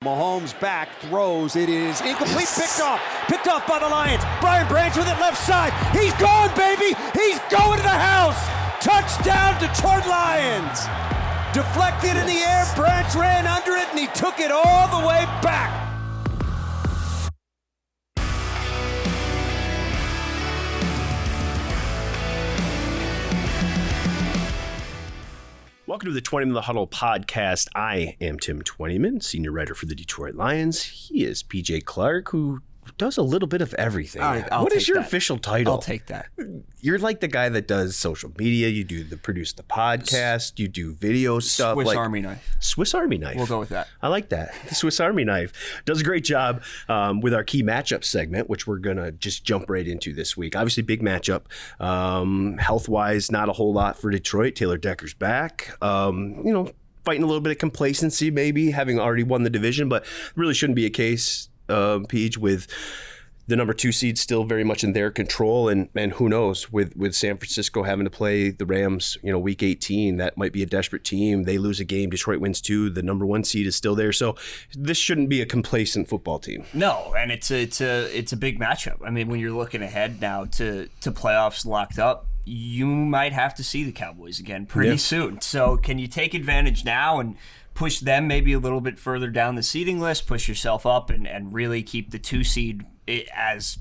Mahomes back, throws. It is incomplete, picked off by the Lions. Brian Branch with it left side. He's gone, baby. He's going to the house. Touchdown, Detroit Lions. Deflected in the air, Branch ran under it, and he took it all the way back. Welcome to the Twentyman the Huddle podcast. I am Tim Twentyman, senior writer for the Detroit Lions. He is PJ Clark, who does a little bit of everything. What is your official title? I'll take that. You're like the guy that does social media. You produce the podcast. You do video stuff. Swiss Army knife. Swiss Army knife. We'll go with that. I like that. The Swiss Army knife does a great job with our key matchup segment, which we're going to just jump right into this week. Obviously, big matchup. Health-wise, not a whole lot for Detroit. Taylor Decker's back. Fighting a little bit of complacency, maybe, having already won the division, but really shouldn't be a case, Peach, with the number 2 seed still very much in their control, and who knows, with San Francisco having to play the Rams, week 18, that might be a desperate team. They lose a game, Detroit wins 2, the number 1 seed is still there. So this shouldn't be a complacent football team. No, and it's a big matchup. I mean, when you're looking ahead now to playoffs locked up, you might have to see the Cowboys again pretty soon. So can you take advantage now and push them maybe a little bit further down the seeding list, push yourself up and really keep the 2 seed as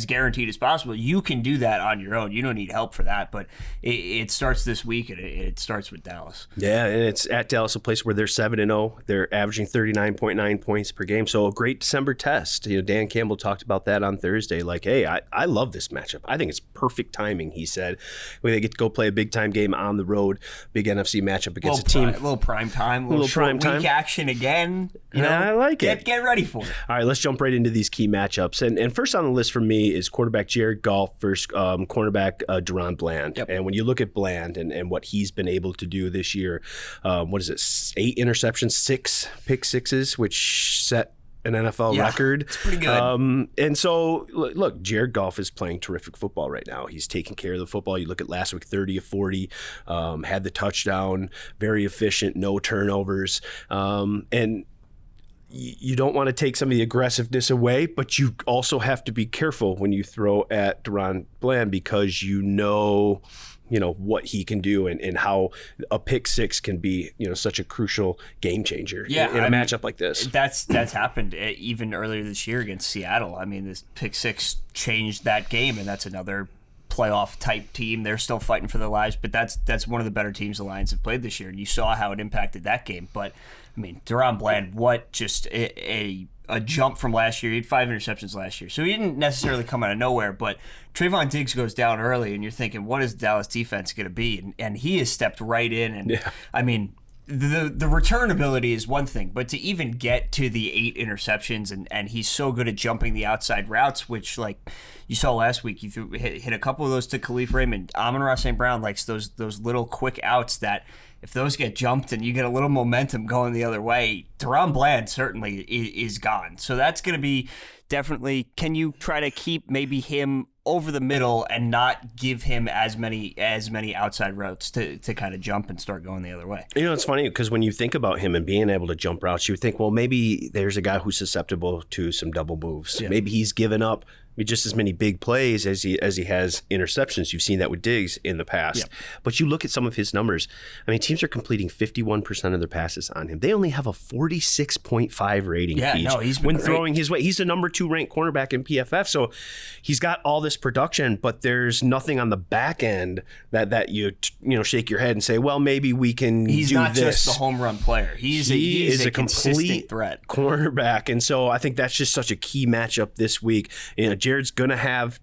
guaranteed as possible? You can do that on your own. You don't need help for that, but it starts this week, and it starts with Dallas. Yeah, and it's at Dallas, a place where they're 7-0. They're averaging 39.9 points per game, so a great December test. Dan Campbell talked about that on Thursday. Like, hey, I love this matchup. I think it's perfect timing, he said. They get to go play a big-time game on the road, big NFC matchup against a team. A little prime time, a little prime time. Week action again. I like it. Get ready for it. All right, let's jump right into these key matchups. And first on the list for me is quarterback Jared Goff versus cornerback Daron Bland. Yep. And when you look at Bland and what he's been able to do this year, 8 interceptions, 6 pick sixes, which set an NFL record. It's pretty good. And so, look, Jared Goff is playing terrific football right now. He's taking care of the football. You look at last week, 30 of 40, had the touchdown, very efficient, no turnovers. And you don't want to take some of the aggressiveness away, but you also have to be careful when you throw at Daron Bland, because you know what he can do and how a pick six can be, such a crucial game changer in a matchup like this. That's happened even earlier this year against Seattle. I mean, this pick six changed that game, and that's another playoff type team. They're still fighting for their lives, but that's one of the better teams the Lions have played this year, and you saw how it impacted that game. But I mean, Daron Bland, what just a jump from last year. He had 5 interceptions last year, so he didn't necessarily come out of nowhere. But Trayvon Diggs goes down early, and you're thinking, what is the Dallas defense going to be? And he has stepped right in. And I mean, the return ability is one thing, but to even get to the 8 interceptions, and he's so good at jumping the outside routes, which, like you saw last week, you hit a couple of those to Khalif Raymond. Amon-Ra St. Brown likes those little quick outs that, if those get jumped and you get a little momentum going the other way, Daron Bland certainly is gone. So that's going to be definitely, can you try to keep maybe him over the middle and not give him as many outside routes to kind of jump and start going the other way? It's funny because when you think about him and being able to jump routes, you would think, well, maybe there's a guy who's susceptible to some double moves. Yeah. Maybe he's given up just as many big plays as he has interceptions. You've seen that with Diggs in the past. Yep. But you look at some of his numbers. I mean, teams are completing 51% of their passes on him. They only have a 46.5 rating. He's been when great. Throwing his way. He's the number 2 ranked cornerback in PFF. So he's got all this production, but there's nothing on the back end that you shake your head and say, well, maybe we can do this. He's not just the home run player. He is a complete threat cornerback. And so I think that's just such a key matchup this week. Jared's going to have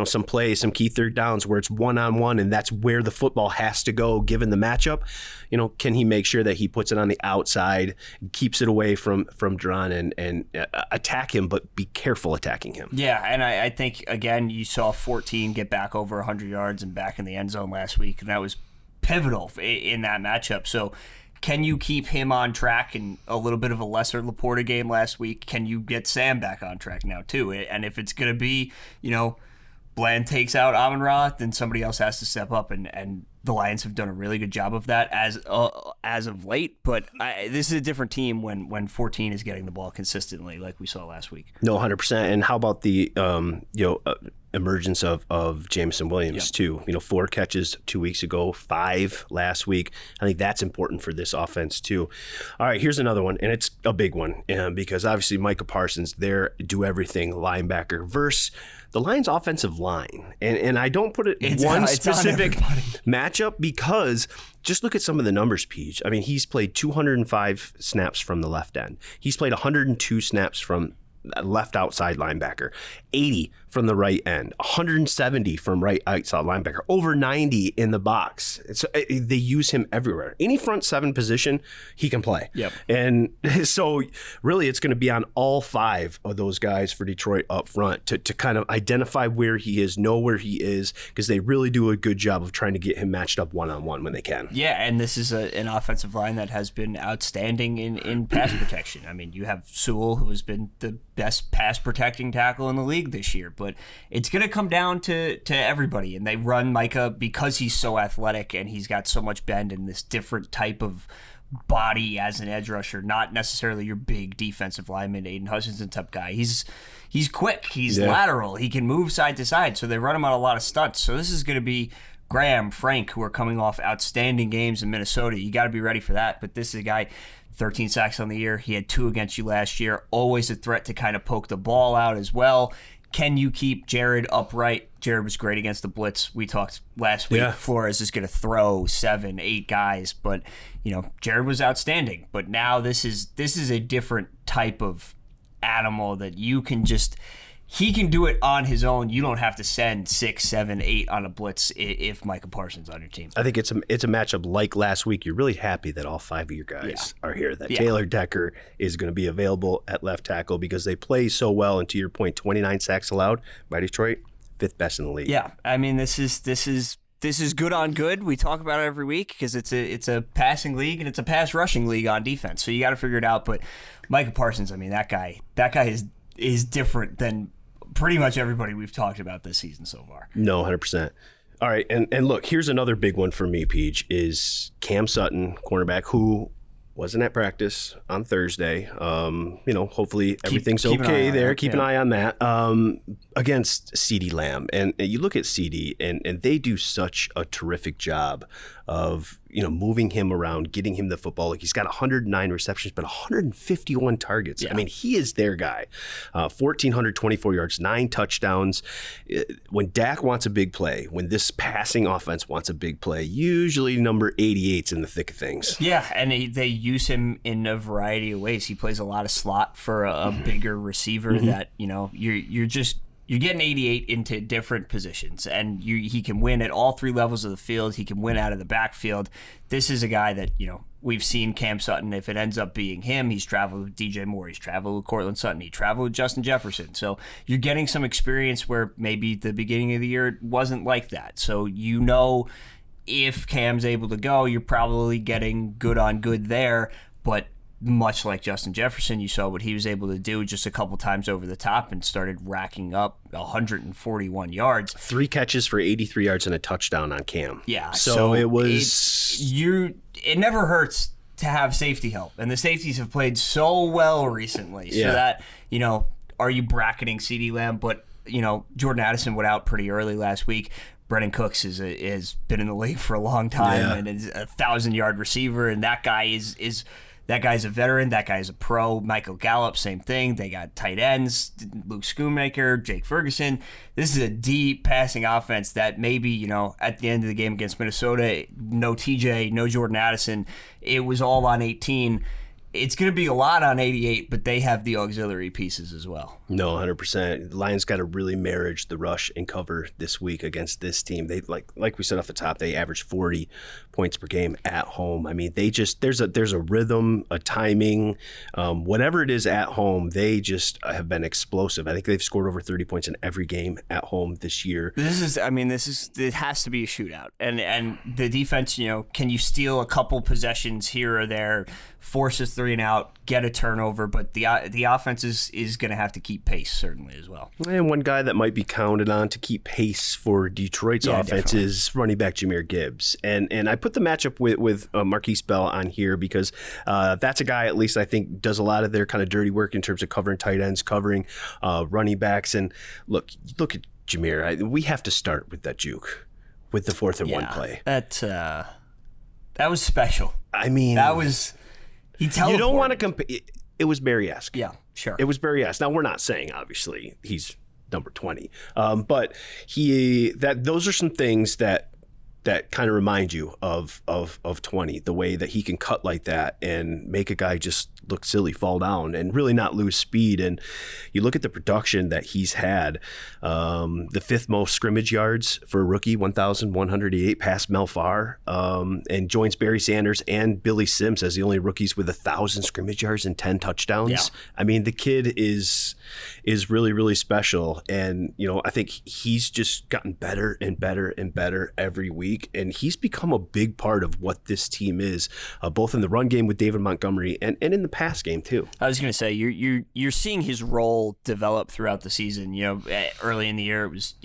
some plays, some key third downs where it's one-on-one, and that's where the football has to go given the matchup. Can he make sure that he puts it on the outside, keeps it away from Daron and attack him, but be careful attacking him? Yeah, and I think, again, you saw 14 get back over 100 yards and back in the end zone last week, and that was pivotal in that matchup. So can you keep him on track in a little bit of a lesser Laporta game last week? Can you get Sam back on track now too? And if it's going to be, Bland takes out Amon-Ra, then somebody else has to step up, and the Lions have done a really good job of that as of late. But this is a different team when 14 is getting the ball consistently, like we saw last week. No, 100%. And how about the emergence of Jameson Williams too? 4 catches 2 weeks ago, 5 last week. I think that's important for this offense too. All right, here's another one, and it's a big one because obviously Micah Parsons, their do everything linebacker versus the Lions' offensive line. And I don't put it one specific matchup because just look at some of the numbers, Peach. I mean, he's played 205 snaps from the left end. He's played 102 snaps from left outside linebacker, 80 from the right end, 170 from right outside linebacker, over 90 in the box. They use him everywhere. Any front 7 position, he can play. Yep. And so really it's going to be on all 5 of those guys for Detroit up front to kind of identify where he is, know where he is, because they really do a good job of trying to get him matched up one-on-one when they can. Yeah, and this is an offensive line that has been outstanding in pass protection. I mean, you have Sewell, who has been the best pass protecting tackle in the league this year, but it's going to come down to everybody, and they run Micah because he's so athletic and he's got so much bend and this different type of body as an edge rusher, not necessarily your big defensive lineman, Aiden Hutchinson type guy. He's quick, he's lateral, he can move side to side, so they run him on a lot of stunts. So this is going to be Graham, Frank, who are coming off outstanding games in Minnesota. You got to be ready for that, but this is a guy, 13 sacks on the year. He had 2 against you last year. Always a threat to kind of poke the ball out as well. Can you keep Jared upright? Jared was great against the blitz. We talked last week. Flores is going to throw 7, 8 guys, but Jared was outstanding. But now this is a different type of animal that you can just. He can do it on his own. You don't have to send 6, 7, 8 on a blitz if Micah Parsons on your team. I think it's a matchup like last week. You're really happy that all 5 of your guys are here, that Taylor Decker is going to be available at left tackle because they play so well. And to your point, 29 sacks allowed by Detroit, 5th best in the league. Yeah, I mean, this is good on good. We talk about it every week because it's a passing league and it's a pass rushing league on defense. So you got to figure it out. But Micah Parsons, I mean, that guy is different than pretty much everybody we've talked about this season so far. No, 100%. All right, and look, here's another big one for me, Peach, is Cam Sutton, cornerback, who wasn't at practice on Thursday. Hopefully everything's okay there. Keep an eye on that. Against CeeDee Lamb. And you look at CeeDee, and they do such a terrific job of moving him around, getting him the football. Like, he's got 109 receptions, but 151 targets. Yeah. I mean, he is their guy. 1,424 yards, 9 touchdowns. When Dak wants a big play, when this passing offense wants a big play, usually number 88's in the thick of things. Yeah, and they use him in a variety of ways. He plays a lot of slot for a bigger receiver that, you're getting 88 into different positions, and he can win at all 3 levels of the field. He can win out of the backfield. This is a guy that, we've seen Cam Sutton. If it ends up being him, he's traveled with DJ Moore. He's traveled with Cortland Sutton. He traveled with Justin Jefferson. So you're getting some experience where maybe the beginning of the year it wasn't like that. So if Cam's able to go, you're probably getting good on good there. But much like Justin Jefferson, you saw what he was able to do just a couple times over the top and started racking up 141 yards. 3 catches for 83 yards and a touchdown on Cam. Yeah. So it was... It never hurts to have safety help. And the safeties have played so well recently. So that, are you bracketing CeeDee Lamb? But, Jordan Addison went out pretty early last week. Brennan Cooks has been in the league for a long time and is a 1,000-yard receiver. And that guy is that guy's a veteran. That guy's a pro. Michael Gallup, same thing. They got tight ends, Luke Schoonmaker, Jake Ferguson. This is a deep passing offense that maybe, at the end of the game against Minnesota, no TJ, no Jordan Addison. It was all on 18. It's going to be a lot on 88, but they have the auxiliary pieces as well. No, 100%. The Lions got to really marriage the rush and cover this week against this team. They like we said off the top, they average 40 points per game at home. I mean, they just there's a rhythm, a timing, whatever it is at home. They just have been explosive. I think they've scored over 30 points in every game at home this year. It has to be a shootout, and the defense. Can you steal a couple possessions here or there force a 3 and out, get a turnover, but the offense is going to have to keep pace certainly as well. And one guy that might be counted on to keep pace for Detroit's offense definitely. is running back Jahmyr Gibbs. And I put the matchup with Marquise Bell on here because that's a guy, at least I think, does a lot of their kind of dirty work in terms of covering tight ends, covering running backs. And look at Jahmyr. We have to start with that juke with the 4th and 1 play. That was special. I mean, that was he teleported. You don't want to compare. It was Barry-esque. Yeah, sure. It was Barry-esque. Now, we're not saying, obviously, he's number 20. But those are some things that kind of remind you of 20, the way that he can cut like that and make a guy just look silly, fall down, and really not lose speed. And you look at the production that he's had, the 5th most scrimmage yards for a rookie, 1,188, past Mel Farr, and joins Barry Sanders and Billy Sims as the only rookies with 1,000 scrimmage yards and 10 touchdowns. Yeah. I mean, the kid is really, really special. And, I think he's just gotten better and better and better every week. And he's become a big part of what this team is, both in the run game with David Montgomery and in the pass game too. I was going to say you're seeing his role develop throughout the season. Early in the year it was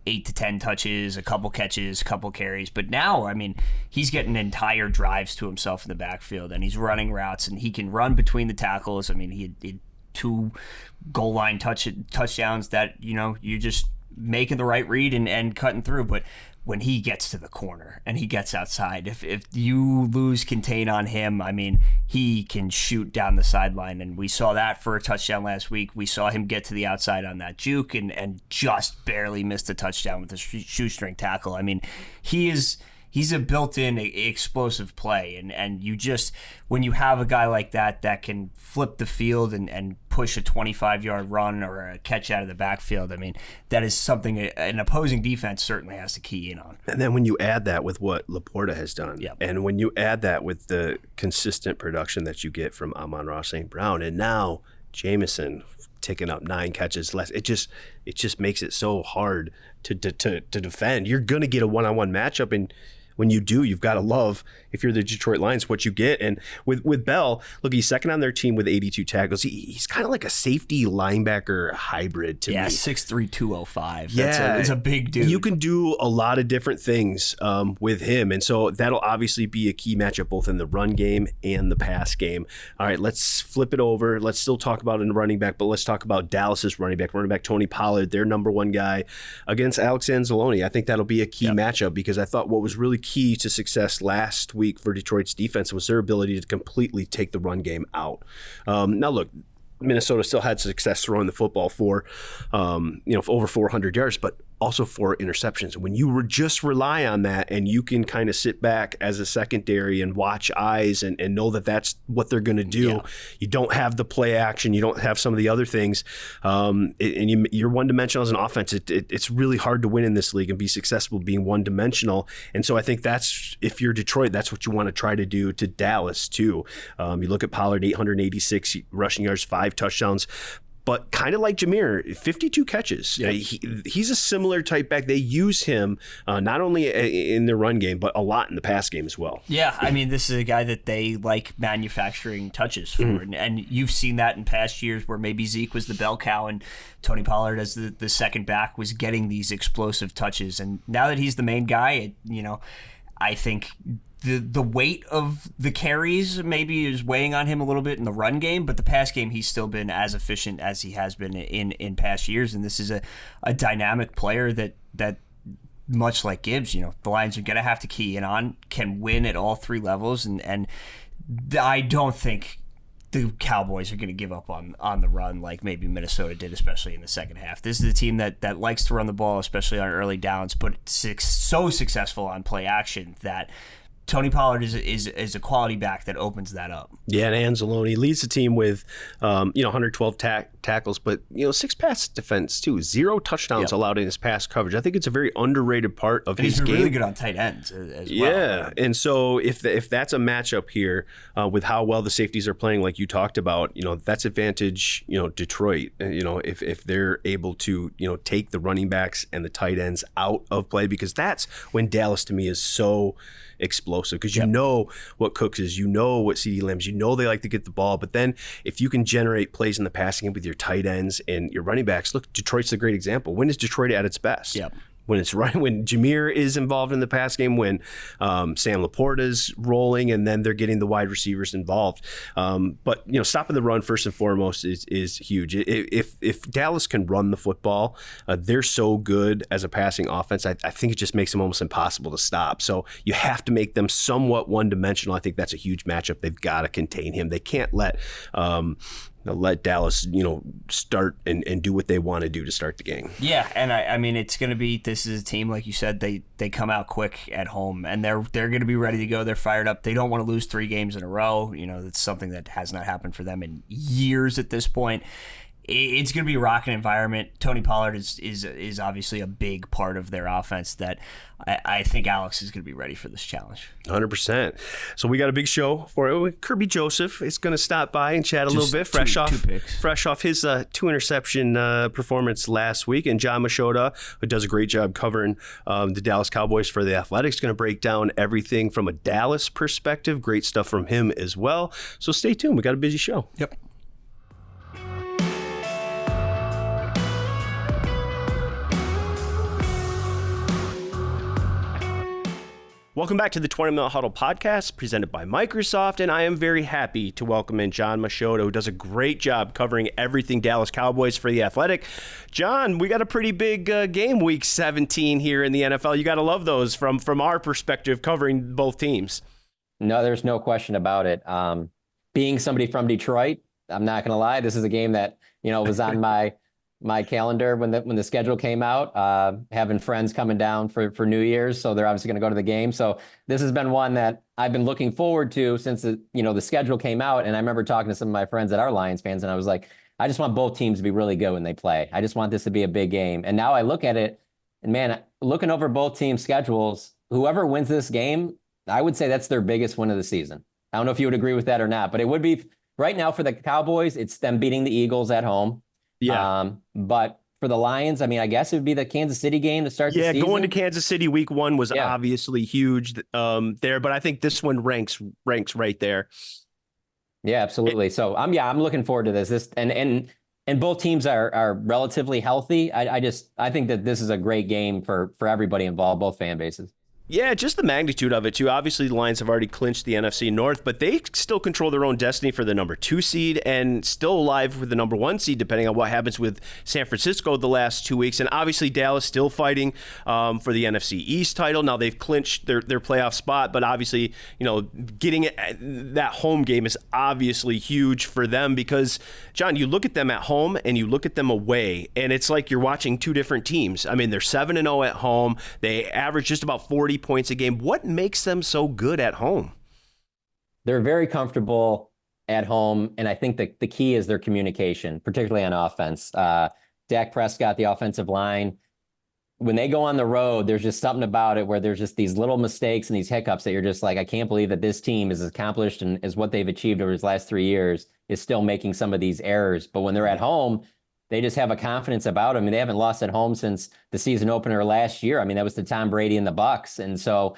8 to 10 touches, a couple catches, a couple carries, but now I mean he's getting entire drives to himself in the backfield, and he's running routes, and he can run between the tackles. I mean he had 2 goal line touchdowns that you're just making the right read and cutting through, but when he gets to the corner and he gets outside, if you lose contain on him, I mean, he can shoot down the sideline. And we saw that for a touchdown last week. We saw him get to the outside on that juke and just barely missed a touchdown with a shoestring tackle. I mean, he's a built-in explosive play. And you just, when you have a guy like that can flip the field and push a 25-yard run or a catch out of the backfield, I mean, that is something an opposing defense certainly has to key in on. And then when you add that with what Laporta has done, Yep. and when you add that with the consistent production that you get from Amon-Ra St. Brown, and now Jameson ticking up 9 catches less, it just makes it so hard to defend. You're going to get a one-on-one matchup, and when you do, you've got to love, if you're the Detroit Lions, what you get. And with Bell, look, he's second on their team with 82 tackles. He's kind of like a safety linebacker hybrid to me. Yeah, 6'3", 205. Yeah. It's a big dude. You can do a lot of different things with him. And so that'll obviously be a key matchup both in the run game and the pass game. All right, let's flip it over. Let's still talk about in the running back, but let's talk about Dallas's running back Tony Pollard, their number 1 guy, against Alex Anzalone. I think that'll be a key matchup because I thought what was really key to success last week for Detroit's defense was their ability to completely take the run game out. Now, look, Minnesota still had success throwing the football for over 400 yards, but also 4 interceptions. When you just rely on that and you can kind of sit back as a secondary and watch eyes and know that that's what they're going to do, you don't have the play action, you don't have some of the other things, and you're one-dimensional as an offense. It's really hard to win in this league and be successful being one-dimensional. And so I think that's, if you're Detroit, that's what you want to try to do to Dallas too. You look at Pollard, 886 rushing yards, 5 touchdowns. But kind of like Jahmyr, 52 catches. Yeah. He's a similar type back. They use him not only in their run game, but a lot in the pass game as well. Yeah, I mean, this is a guy that they like manufacturing touches for. And you've seen that in past years where maybe Zeke was the bell cow and Tony Pollard as the second back was getting these explosive touches. And now that he's the main guy, I think the weight of the carries maybe is weighing on him a little bit in the run game, but the pass game, he's still been as efficient as he has been in past years. And this is a dynamic player that much like Gibbs, the Lions are going to have to key in on, can win at all 3 levels. And I don't think the Cowboys are going to give up on the run like maybe Minnesota did, especially in the second half. This is a team that likes to run the ball, especially on early downs, but so successful on play action that Tony Pollard is a quality back that opens that up. Yeah, and Anzalone leads the team with 112 tackles, but 6 pass defense too. 0 touchdowns allowed in his pass coverage. I think it's a very underrated part of his game. He's really good on tight ends as well. Yeah, and so if that's a matchup here with how well the safeties are playing, like you talked about, that's advantage Detroit. If they're able to take the running backs and the tight ends out of play, because that's when Dallas to me is so explosive because you know what Cooks is, you know what CeeDee Lamb is, you know they like to get the ball. But then if you can generate plays in the passing game with your tight ends and your running backs, look, Detroit's a great example. When is Detroit at its best? Yep. When it's right, when Jameer is involved in the pass game, when Sam Laporta's rolling, and then they're getting the wide receivers involved. But stopping the run first and foremost is huge. If Dallas can run the football, they're so good as a passing offense. I think it just makes them almost impossible to stop. So you have to make them somewhat one dimensional. I think that's a huge matchup. They've got to contain him. They can't let Dallas, start and do what they want to do to start the game. Yeah, and I mean, it's going to be, this is a team, like you said, they come out quick at home, and they're going to be ready to go. They're fired up. They don't want to lose 3 games in a row. That's something that has not happened for them in years at this point. It's going to be a rocking environment. Tony Pollard is obviously a big part of their offense that I think Alex is going to be ready for this challenge. 100%. So we got a big show for it. Kerby Joseph is going to stop by and chat a little bit, fresh off his 2-interception performance last week. And Jon Machota, who does a great job covering the Dallas Cowboys for The Athletic, is going to break down everything from a Dallas perspective. Great stuff from him as well. So stay tuned. We got a busy show. Yep. Welcome back to the 20-Minute Huddle podcast presented by Microsoft, and I am very happy to welcome in Jon Machota, who does a great job covering everything Dallas Cowboys for The Athletic. Jon, we got a pretty big game, Week 17 here in the NFL. You got to love those from our perspective covering both teams. No, there's no question about it. Being somebody from Detroit, I'm not going to lie, this is a game that was on my calendar when the schedule came out, having friends coming down for New Year's. So they're obviously going to go to the game. So this has been one that I've been looking forward to since the schedule came out. And I remember talking to some of my friends that are Lions fans, and I was like, I just want both teams to be really good when they play. I just want this to be a big game. And now I look at it, and man, looking over both teams' schedules, whoever wins this game, I would say that's their biggest win of the season. I don't know if you would agree with that or not, but it would be right now for the Cowboys, it's them beating the Eagles at home. Yeah. But for the Lions, I mean, I guess it would be the Kansas City game to start the season. Yeah, going to Kansas City Week 1 was obviously huge there, but I think this one ranks right there. Yeah, absolutely. So I'm looking forward to this. And both teams are relatively healthy. I think that this is a great game for everybody involved, both fan bases. Yeah, just the magnitude of it, too. Obviously, the Lions have already clinched the NFC North, but they still control their own destiny for the number 2 seed and still alive with the number 1 seed, depending on what happens with San Francisco the last 2 weeks. And obviously, Dallas still fighting for the NFC East title. Now, they've clinched their playoff spot, but obviously, getting that home game is obviously huge for them because, Jon, you look at them at home and you look at them away, and it's like you're watching 2 different teams. I mean, they're 7-0 at home. They average just about 40 points a game. What makes them so good at home? They're very comfortable at home, and I think that the key is their communication, particularly on offense. Dak Prescott, the offensive line, when they go on the road, there's just something about it where there's just these little mistakes and these hiccups that you're just like, I can't believe that this team is as accomplished and as what they've achieved over these last 3 years is still making some of these errors. But when they're at home, they just have a confidence about them. I mean, they haven't lost at home since the season opener last year. I mean, that was to Tom Brady and the Bucs. And so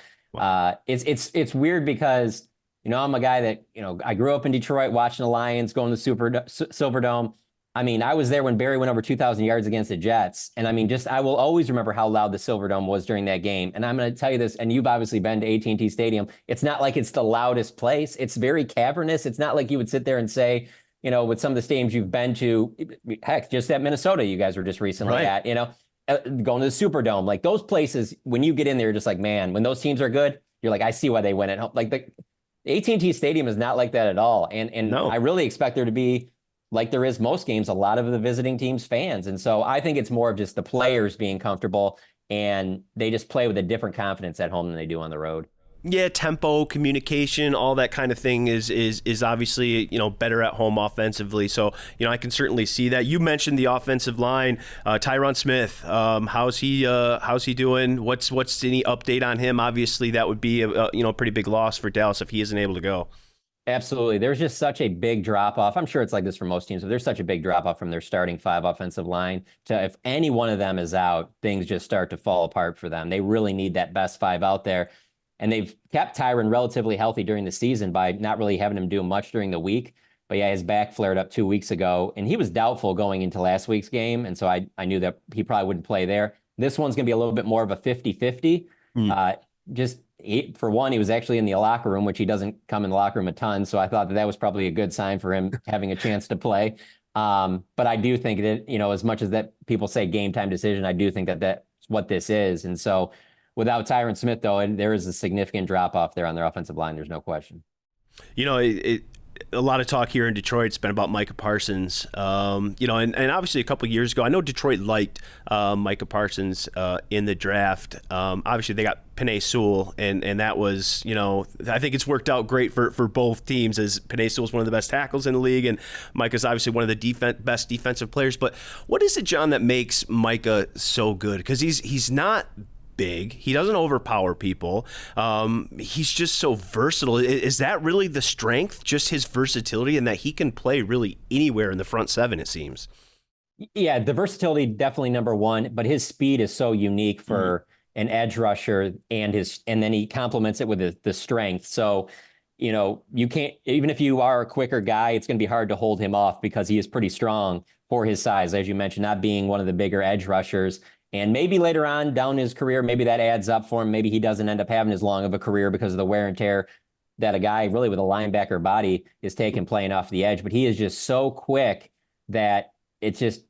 it's weird because, I'm a guy that, I grew up in Detroit watching the Lions going to Silverdome. I mean, I was there when Barry went over 2,000 yards against the Jets. And I mean, I will always remember how loud the Silverdome was during that game. And I'm going to tell you this, and you've obviously been to AT&T Stadium. It's not like it's the loudest place. It's very cavernous. It's not like you would sit there and say, with some of the stadiums you've been to, heck, just at Minnesota, you guys were just recently at, going to the Superdome, like those places, when you get in there, you're just like, man, when those teams are good, you're like, I see why they win at home. Like the AT&T Stadium is not like that at all. And no. I really expect there to be, like there is most games, a lot of the visiting team's fans. And so I think it's more of just the players being comfortable and they just play with a different confidence at home than they do on the road. Yeah, tempo, communication, all that kind of thing is obviously, better at home offensively. So, I can certainly see that. You mentioned the offensive line, Tyron Smith. How's he doing? What's any update on him? Obviously, that would be a pretty big loss for Dallas if he isn't able to go. Absolutely. There's just such a big drop off. I'm sure it's like this for most teams, but there's such a big drop off from their starting 5 offensive line to if any one of them is out, things just start to fall apart for them. They really need that best 5 out there. And they've kept Tyron relatively healthy during the season by not really having him do much during the week. But yeah, his back flared up 2 weeks ago, and he was doubtful going into last week's game. And so I knew that he probably wouldn't play there. This one's going to be a little bit more of a 50-50. For one, he was actually in the locker room, which he doesn't come in the locker room a ton. So I thought that was probably a good sign for him having a chance to play. But I do think that, as much as that people say game time decision, I do think that that's what this is. And so without Tyron Smith, though, and there is a significant drop off there on their offensive line. There's no question. A lot of talk here in Detroit has been about Micah Parsons, and obviously a couple of years ago, I know Detroit liked Micah Parsons in the draft. Obviously, they got Penei Sewell, and that was, I think it's worked out great for both teams, as Penei Sewell is one of the best tackles in the league, and Micah's obviously one of the best defensive players. But what is it, John, that makes Micah so good? Because he's not big. He doesn't overpower people. He's just so versatile. Is that really the strength, just his versatility, and that he can play really anywhere in the front seven, it seems? Yeah, the versatility, definitely number one, but his speed is so unique for an edge rusher, and then he complements it with the strength. So, you can't, even if you are a quicker guy, it's going to be hard to hold him off because he is pretty strong for his size, as you mentioned, not being one of the bigger edge rushers. And maybe later on down his career, maybe that adds up for him. Maybe he doesn't end up having as long of a career because of the wear and tear that a guy really with a linebacker body is taking playing off the edge. But he is just so quick that it's just,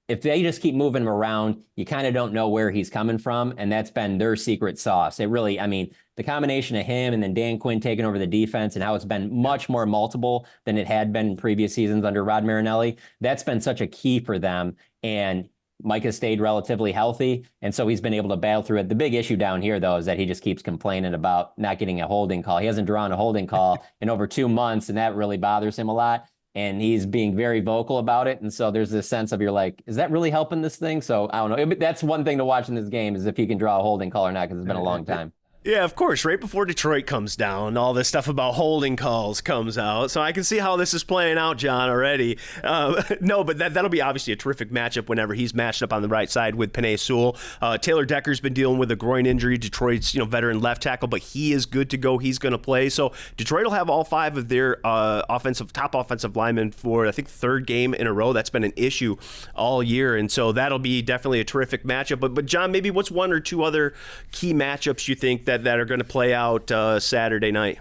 if they just keep moving him around, you kind of don't know where he's coming from. And that's been their secret sauce. It really, the combination of him and then Dan Quinn taking over the defense and how it's been much more multiple than it had been in previous seasons under Rod Marinelli, that's been such a key for them. And Micah stayed relatively healthy, and so he's been able to battle through it. The big issue down here, though, is that he just keeps complaining about not getting a holding call. He hasn't drawn a holding call in over 2 months, and that really bothers him a lot, and he's being very vocal about it. And so there's this sense of, you're like, is that really helping this thing? So I don't know. That's one thing to watch in this game, is if he can draw a holding call or not, because it's been a long time. Yeah, of course. Right before Detroit comes down, all this stuff about holding calls comes out. So I can see how this is playing out, John, already. No, but that'll be obviously a terrific matchup whenever he's matched up on the right side with Penei Sewell. Taylor Decker's been dealing with a groin injury, Detroit's veteran left tackle, but he is good to go. He's going to play. So Detroit will have all 5 of their top offensive linemen for, I think, 3rd game in a row. That's been an issue all year, and so that'll be definitely a terrific matchup. But John, maybe what's 1 or 2 other key matchups you think that are going to play out Saturday night?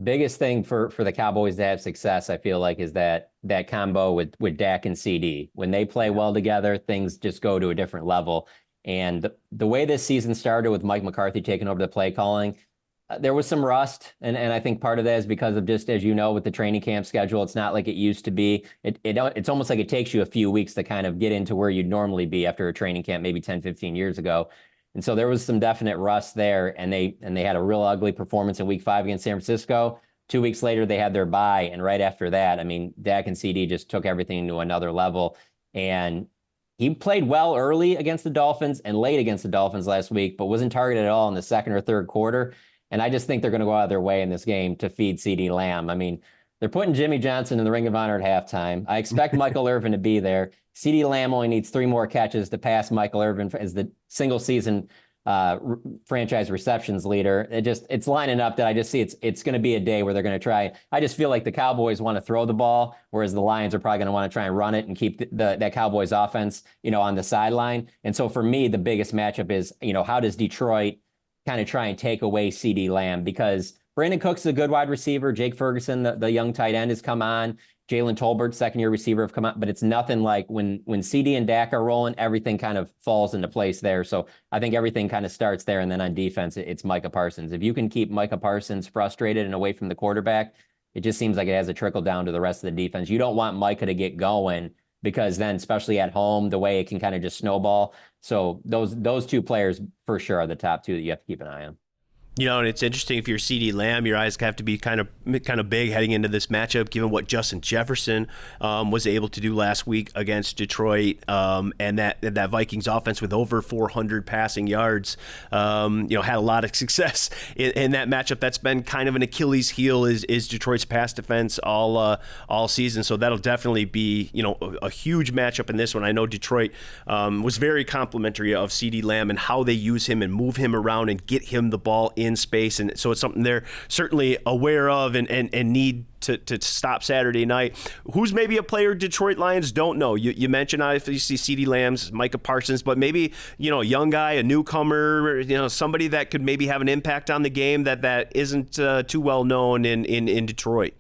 Biggest thing for the Cowboys to have success, I feel like, is that combo with Dak and CeeDee. When they play well together, things just go to a different level. And the way this season started with Mike McCarthy taking over the play calling, there was some rust. And I think part of that is because of, just as you know, with the training camp schedule, it's not like it used to be. It's almost like it takes you a few weeks to kind of get into where you'd normally be after a training camp, maybe 10, 15 years ago. And so there was some definite rust there, and they had a real ugly performance in week 5 against San Francisco. 2 weeks later, they had their bye, and right after that, Dak and CeeDee just took everything to another level. And he played well early against the Dolphins and late against the Dolphins last week, but wasn't targeted at all in the 2nd or 3rd quarter. And I just think they're going to go out of their way in this game to feed CeeDee Lamb. They're putting Jimmy Johnson in the Ring of Honor at halftime. I expect Michael Irvin to be there. CeeDee Lamb only needs 3 more catches to pass Michael Irvin as the single season franchise receptions leader. It's lining up that I just see it's going to be a day where they're going to try. I just feel like the Cowboys want to throw the ball, whereas the Lions are probably going to want to try and run it and keep that Cowboys offense, on the sideline. And so for me, the biggest matchup is, how does Detroit kind of try and take away CeeDee Lamb? Because Brandon Cooks is a good wide receiver. Jake Ferguson, the young tight end, has come on. Jalen Tolbert, 2nd-year receiver, have come out, but it's nothing like when CeeDee and Dak are rolling, everything kind of falls into place there. So I think everything kind of starts there, and then on defense, it's Micah Parsons. If you can keep Micah Parsons frustrated and away from the quarterback, it just seems like it has a trickle down to the rest of the defense. You don't want Micah to get going, because then, especially at home, the way it can kind of just snowball. So those 2 players for sure are the top 2 that you have to keep an eye on. And it's interesting, if you're CeeDee Lamb, your eyes have to be kind of big heading into this matchup, given what Justin Jefferson was able to do last week against Detroit, and that Vikings offense with over 400 passing yards, had a lot of success in that matchup. That's been kind of an Achilles heel is Detroit's pass defense all season. So that'll definitely be a huge matchup in this one. I know Detroit was very complimentary of CeeDee Lamb and how they use him and move him around and get him the ball in space, and so it's something they're certainly aware of and need to stop Saturday night. Who's maybe a player Detroit Lions don't know? You mentioned obviously CeeDee Lamb's, Micah Parsons, but maybe a young guy, a newcomer, somebody that could maybe have an impact on the game that isn't too well known in Detroit.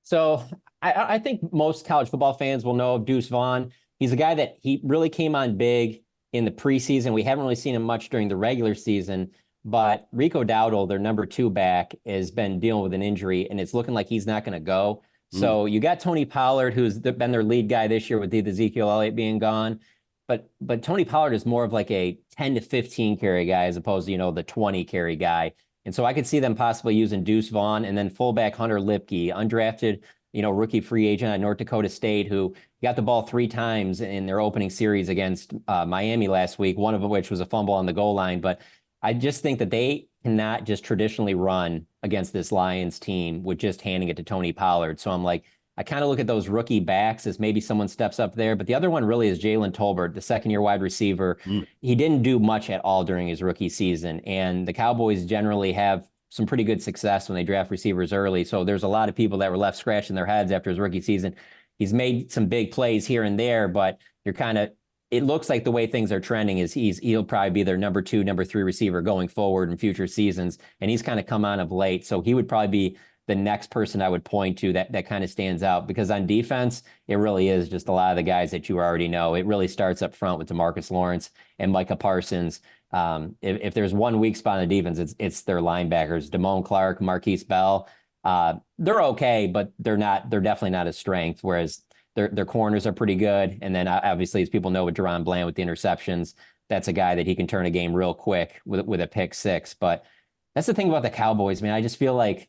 So I think most college football fans will know of Deuce Vaughn. He's a guy that he really came on big in the preseason. We haven't really seen him much during the regular season. But Rico Dowdle, their number 2 back, has been dealing with an injury, and it's looking like he's not going to go. So you got Tony Pollard, who's been their lead guy this year with Ezekiel Elliott being gone. But Tony Pollard is more of like a 10 to 15 carry guy as opposed to, the 20 carry guy. And so I could see them possibly using Deuce Vaughn and then fullback Hunter Lipke, undrafted, rookie free agent at North Dakota State, who got the ball 3 times in their opening series against Miami last week, one of which was a fumble on the goal line. But I just think that they cannot just traditionally run against this Lions team with just handing it to Tony Pollard. So I'm like, I kind of look at those rookie backs as maybe someone steps up there. But the other one really is Jalen Tolbert, the second-year wide receiver. He didn't do much at all during his rookie season. And the Cowboys generally have some pretty good success when they draft receivers early. So there's a lot of people that were left scratching their heads after his rookie season. He's made some big plays here and there, but it looks like the way things are trending is he'll probably be their number 2, number 3 receiver going forward in future seasons. And he's kind of come on of late. So he would probably be the next person I would point to that kind of stands out, because on defense, it really is just a lot of the guys that you already know. It really starts up front with DeMarcus Lawrence and Micah Parsons. If there's one weak spot on the defense, it's their linebackers, Damone Clark, Marquise Bell. They're okay, but they're definitely not a strength. Whereas their corners are pretty good. And then obviously, as people know, with Daron Bland with the interceptions, that's a guy that he can turn a game real quick with a pick 6. But that's the thing about the Cowboys, man. I just feel like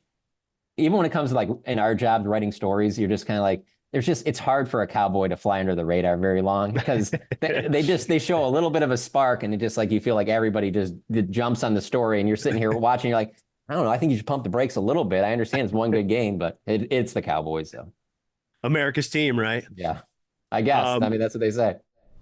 even when it comes to like in our job writing stories, you're just kind of like, it's hard for a Cowboy to fly under the radar very long, because they show a little bit of a spark, and it just like, you feel like everybody just jumps on the story, and you're sitting here watching, you're like, I don't know, I think you should pump the brakes a little bit. I understand it's one good game, but it's the Cowboys though. America's team, right? Yeah, I guess. I mean, that's what they say.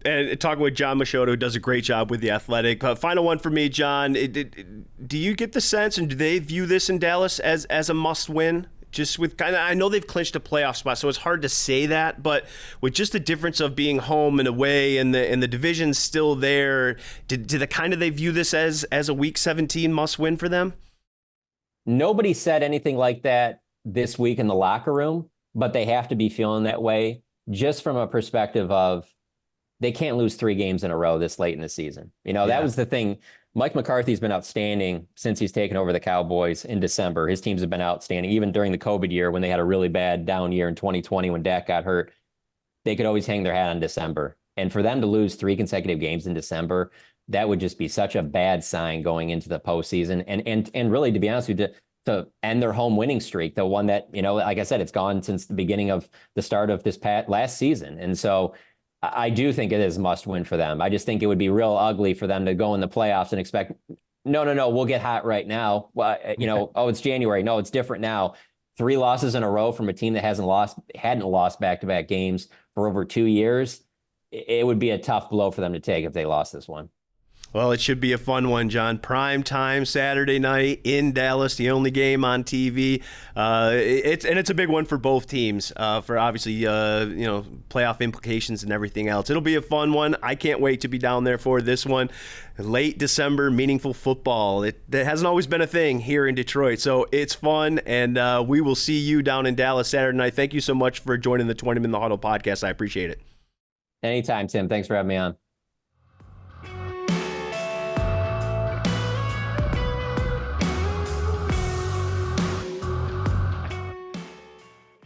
And talking with Jon Machota, who does a great job with The Athletic. Final one for me, John. Do you get the sense, and do they view this in Dallas as a must-win? Just with I know they've clinched a playoff spot, so it's hard to say that. But with just the difference of being home and away, and the division's still there, do they view this as a Week 17 must-win for them? Nobody said anything like that this week in the locker room, but they have to be feeling that way just from a perspective of they can't lose 3 games in a row this late in the season. That was the thing. Mike McCarthy's been outstanding since he's taken over the Cowboys in December. His teams have been outstanding. Even during the COVID year, when they had a really bad down year in 2020 when Dak got hurt, they could always hang their hat on December. And for them to lose 3 consecutive games in December, that would just be such a bad sign going into the postseason. And really, to be honest with you, to end their home winning streak, the one that, like I said, it's gone since the beginning of the start of this last season. And so I do think it is a must win for them. I just think it would be real ugly for them to go in the playoffs and expect, no, we'll get hot right now. Well, oh, it's January. No, it's different now. 3 losses in a row from a team that hadn't lost back-to-back games for over 2 years. It would be a tough blow for them to take if they lost this one. Well, it should be a fun one, John. Prime time Saturday night in Dallas, the only game on TV. It's a big one for both teams, for obviously playoff implications and everything else. It'll be a fun one. I can't wait to be down there for this one. Late December, meaningful football. That hasn't always been a thing here in Detroit, so it's fun, and we will see you down in Dallas Saturday night. Thank you so much for joining the Twentyman the Huddle podcast. I appreciate it. Anytime, Tim. Thanks for having me on.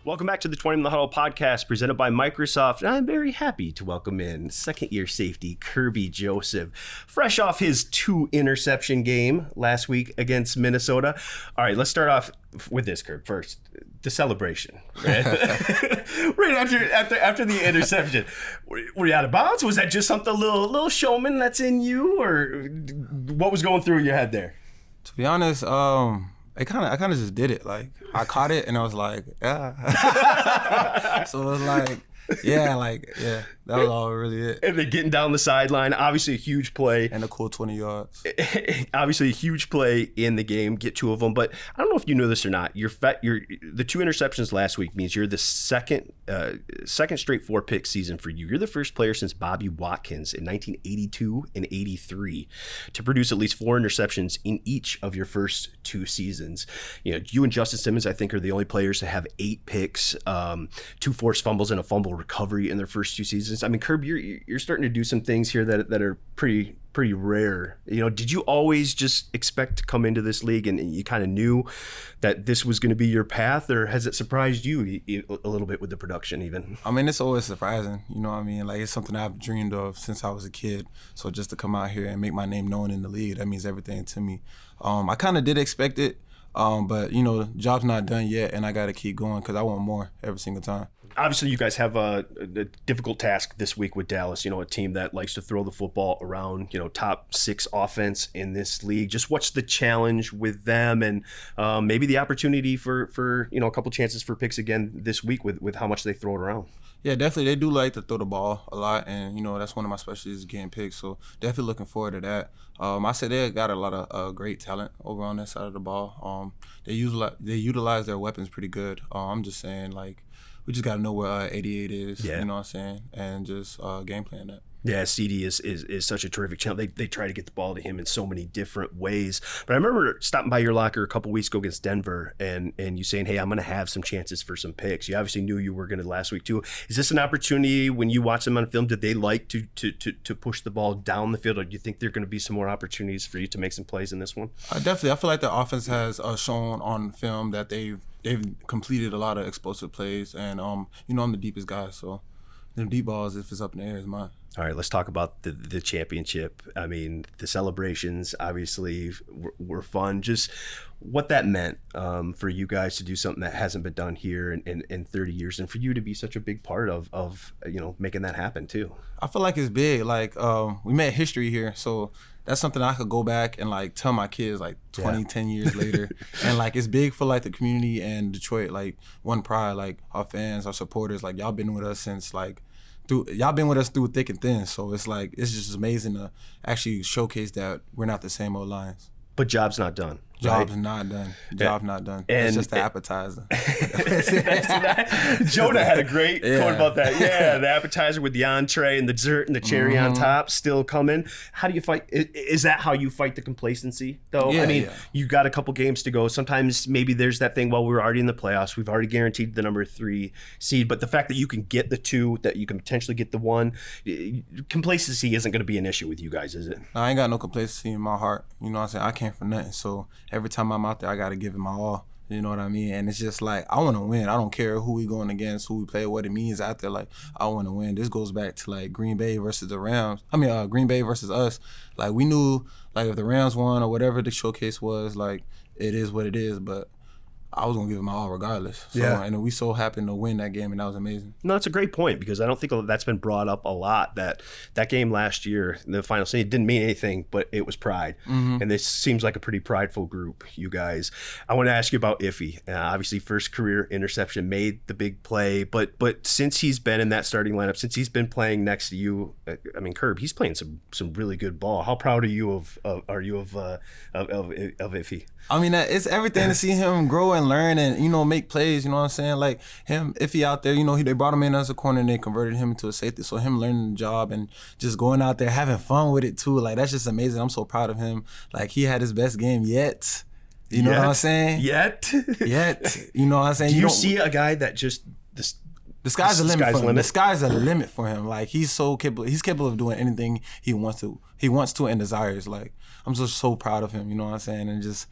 Welcome back to the Twentyman the Huddle podcast presented by Microsoft. And I'm very happy to welcome in second-year safety Kerby Joseph, fresh off his 2-interception game last week against Minnesota. All right, let's start off with this, Kerb. First, the celebration. Right, right after the interception. Were you out of bounds? Was that just something, a little showman that's in you? Or what was going through your head there? To be honest, I kind of just did it. Like, I caught it and I was like, yeah. So it was like, yeah, that was all really it. And then getting down the sideline, obviously a huge play. And a cool 20 yards. Obviously a huge play in the game, get 2 of them. But I don't know if you know this or not. The 2 interceptions last week means you're the second straight 4-pick season for you. You're the first player since Bobby Watkins in 1982 and 83 to produce at least 4 interceptions in each of your first 2 seasons. You know, you and Justin Simmons, I think, are the only players to have 8 picks, 2 forced fumbles, and a fumble recovery in their first 2 seasons. I mean, Kerb, you're starting to do some things here that are pretty rare. You know, did you always just expect to come into this league and you kind of knew that this was going to be your path, or has it surprised you a little bit with the production even? I mean, it's always surprising. You know what I mean? Like, it's something I've dreamed of since I was a kid. So just to come out here and make my name known in the league, that means everything to me. I kind of did expect it, but, you know, job's not done yet, and I got to keep going because I want more every single time. Obviously, you guys have a difficult task this week with Dallas, you know, a team that likes to throw the football around, you know, top 6 offense in this league. Just what's the challenge with them, and maybe the opportunity for you know, a couple chances for picks again this week with how much they throw it around? Yeah, definitely. They do like to throw the ball a lot, and, you know, that's one of my specialties, getting picks. So definitely looking forward to that. I said they got a lot of great talent over on that side of the ball. They utilize their weapons pretty good. I'm just saying, like, we just got to know where 88 is, you know what I'm saying, and just game plan that. Yeah, CeeDee is such a terrific challenge. They try to get the ball to him in so many different ways. But I remember stopping by your locker a couple weeks ago against Denver and you saying, hey, I'm going to have some chances for some picks. You obviously knew you were going to last week too. Is this an opportunity when you watch them on film? Did they like to push the ball down the field, or do you think there are going to be some more opportunities for you to make some plays in this one? Definitely. I feel like the offense has shown on film that they've completed a lot of explosive plays, and you know, I'm the deepest guy, so them deep balls, if it's up in the air, is mine. All right, let's talk about the championship. I mean, the celebrations obviously were fun. Just what that meant for you guys to do something that hasn't been done here in 30 years, and for you to be such a big part of you know, making that happen too. I feel like it's big. Like, we made history here, so that's something I could go back and, like, tell my kids, like, 10 years later. And, like, it's big for, like, the community and Detroit, like, one pride, like, our fans, our supporters, like, y'all been with us since, like, y'all been with us through thick and thin. So it's like, it's just amazing to actually showcase that we're not the same old Lions. But job's not done. Job's right? not done. Job's not done. And it's just the appetizer. Jonah had a great quote about that. Yeah, the appetizer with the entree and the dessert and the cherry on top still coming. How do you fight? Is that how you fight the complacency, though? Yeah, I mean, you got a couple games to go. Sometimes maybe there's that thing, well, we're already in the playoffs. We've already guaranteed the number 3 seed. But the fact that you can get the 2, that you can potentially get the 1, complacency isn't going to be an issue with you guys, is it? I ain't got no complacency in my heart. You know what I'm saying? I came for nothing. So every time I'm out there, I got to give it my all. You know what I mean? And it's just like, I want to win. I don't care who we going against, who we play, what it means out there. Like, I want to win. This goes back to, like, Green Bay versus the Rams. I mean, Green Bay versus us. Like, we knew, like, if the Rams won or whatever the showcase was, like, it is what it is. But I was going to give it my all regardless. So, and we so happened to win that game, and that was amazing. No, that's a great point, because I don't think that's been brought up a lot, that game last year, the final scene, it didn't mean anything, but it was pride. And this seems like a pretty prideful group, you guys. I want to ask you about Ify. Obviously, first career interception, made the big play, but since he's been in that starting lineup, since he's been playing next to you, I mean, Kerb, he's playing some really good ball. How proud are you of Ify? I mean, it's everything to see him grow and learn and, you know, make plays, you know what I'm saying? Like, him, if he out there, you know, they brought him in as a corner and they converted him into a safety. So him learning the job and just going out there, having fun with it too, like, that's just amazing. I'm so proud of him. Like, he had his best game yet. You know what I'm saying? Yet. You know what I'm saying? Do you see a guy that just... The sky's the limit for him. The sky's a limit for him. Like, he's so capable. He's capable of doing anything he wants to. He wants to and desires. Like, I'm just so proud of him. You know what I'm saying? And just,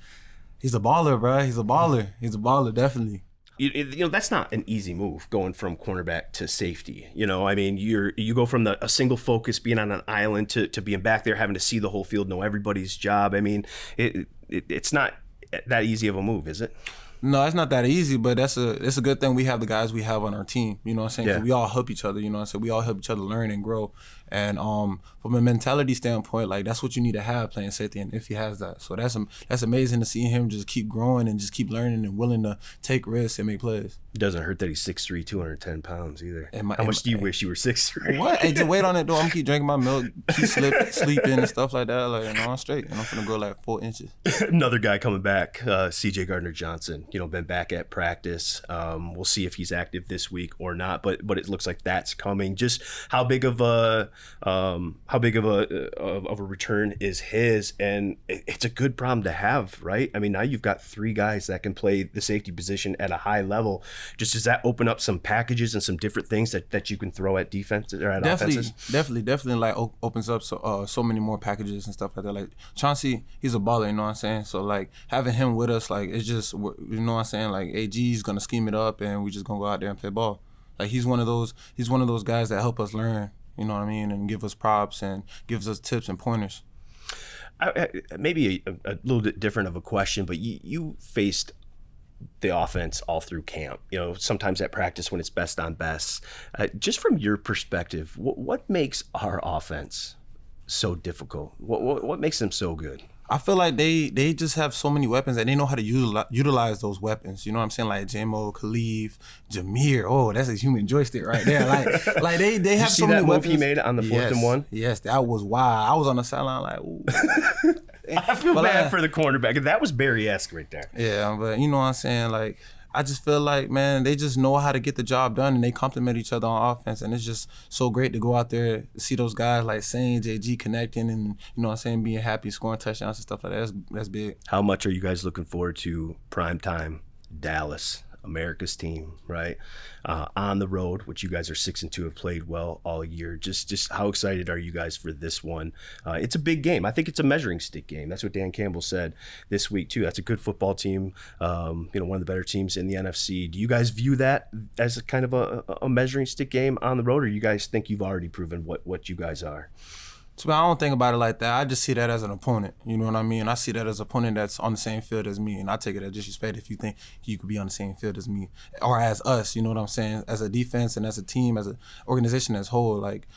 he's a baller, bro. He's a baller. He's a baller, definitely. that's not an easy move going from cornerback to safety. I mean, you go from a single focus, being on an island, to being back there, having to see the whole field, know everybody's job. I mean, it's not that easy of a move, is it? No, it's not that easy, but it's a good thing we have the guys we have on our team. You know what I'm saying? Yeah. 'Cause we all help each other. You know what I'm saying? We all help each other learn and grow. And from a mentality standpoint, like, that's what you need to have playing safety, and if he has that. So that's amazing to see him just keep growing and just keep learning and willing to take risks and make plays. It doesn't hurt that he's 6'3", 210 pounds either. How much do you wish you were 6'3"? What? Hey, just wait on it, though. I'm gonna keep drinking my milk, keep sleeping and stuff like that. Like, I'm straight, and I'm gonna go like 4 inches. Another guy coming back, C.J. Gardner-Johnson. Been back at practice. We'll see if he's active this week or not, but it looks like that's coming. Just how big of a return is his, and it's a good problem to have, right? I mean, now you've got 3 guys that can play the safety position at a high level. Just does that open up some packages and some different things that you can throw at defense or at offenses? Definitely like opens up so many more packages and stuff like that. Like Chauncey, he's a baller, you know what I'm saying? So like having him with us, like, it's just, you know what I'm saying? Like, AG's gonna scheme it up and we just gonna go out there and play ball. Like, he's one of those guys that help us learn, you know what I mean, and give us props and gives us tips and pointers. Maybe a little bit different of a question, but you faced the offense all through camp, sometimes at practice when it's best on best. Just from your perspective, what makes our offense so difficult? What makes them so good? I feel like they just have so many weapons and they know how to utilize those weapons. You know what I'm saying? Like J-Mo, Khalif, Jameer. Oh, that's a human joystick right there. Like they have so many weapons. Did you see that move he made on the 4th and 1? Yes, that was wild. I was on the sideline like, ooh. I feel bad for the cornerback. That was Barry-esque right there. Yeah, but you know what I'm saying? Like, I just feel like, man, they just know how to get the job done and they complement each other on offense. And it's just so great to go out there, see those guys like Sane, JG connecting and, you know what I'm saying, being happy, scoring touchdowns and stuff like that. That's big. How much are you guys looking forward to primetime Dallas, America's team, right? On the road, which you guys are 6-2, have played well all year. Just how excited are you guys for this one? It's a big game. I think it's a measuring stick game. That's what Dan Campbell said this week too. That's a good football team. One of the better teams in the NFC. Do you guys view that as a kind of a measuring stick game on the road, or you guys think you've already proven what you guys are? So I don't think about it like that. I just see that as an opponent. You know what I mean? I see that as an opponent that's on the same field as me, and I take it as disrespect if you think you could be on the same field as me or as us. You know what I'm saying? As a defense and as a team, as an organization as a whole, like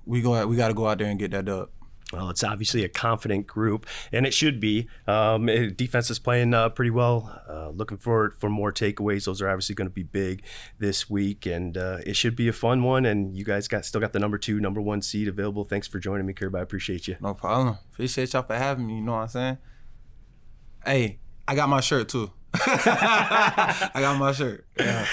we got to go out there and get that dub. Well, it's obviously a confident group, and it should be. Defense is playing pretty well. Looking for more takeaways. Those are obviously going to be big this week, and it should be a fun one. And you guys still got the number 1 seed available. Thanks for joining me, Kerby. I appreciate you. No problem. Appreciate y'all for having me. You know what I'm saying? Hey, I got my shirt too. I got my shirt. Yeah.